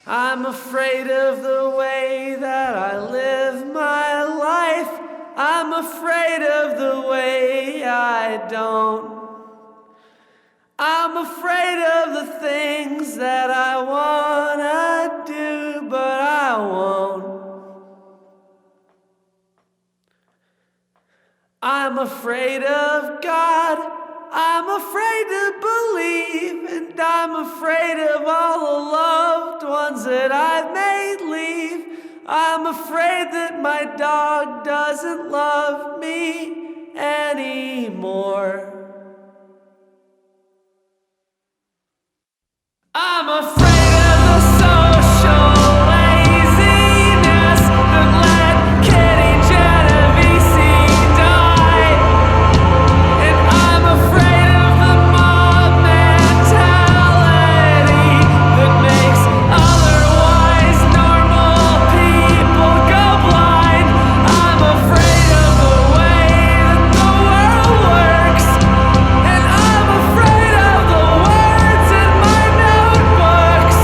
I'm afraid of the way that I live my life. I'm afraid of the way I don't. I'm afraid of the things that I wanna do, but I won't. I'm afraid of God, I'm afraid to believe, and I'm afraid of all the loved ones that I've made leave. I'm afraid that my dog doesn't love me anymore. I'm afraid of the social laziness that let Kitty Genovese die. And I'm afraid of the mob mentality that makes otherwise normal people go blind. I'm afraid of the way that the world works. And I'm afraid of the words in my notebooks.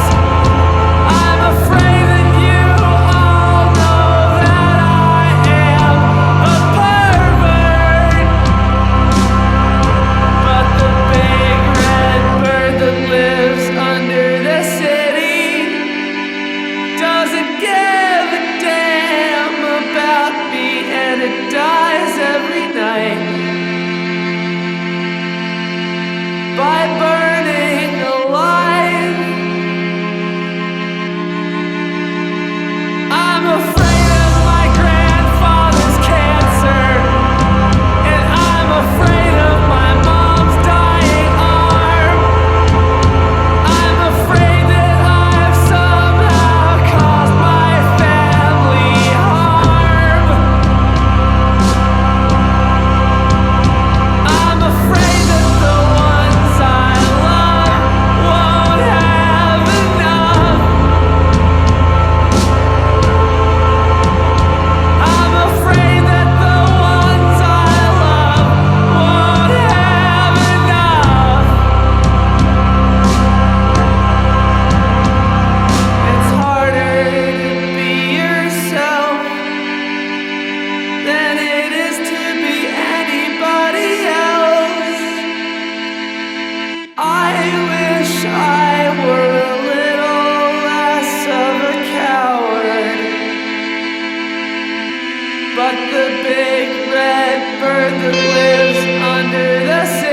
I'm afraid that you all know that I am a pervert. But the big red bird that lives under the city doesn't give a damn about me, and it dies every night by burning alive. I'm afraid of my grandfather's cancer, and I'm afraid of my mom's dying arm. I'm afraid that I've somehow caused my family harm. I'm afraid that the ones I love won't have enough. I'm afraid that the ones I love won't have enough. It's harder to be yourself than it is to be anybody else. I wish I were a little less of a coward. But the big red bird that lives under the city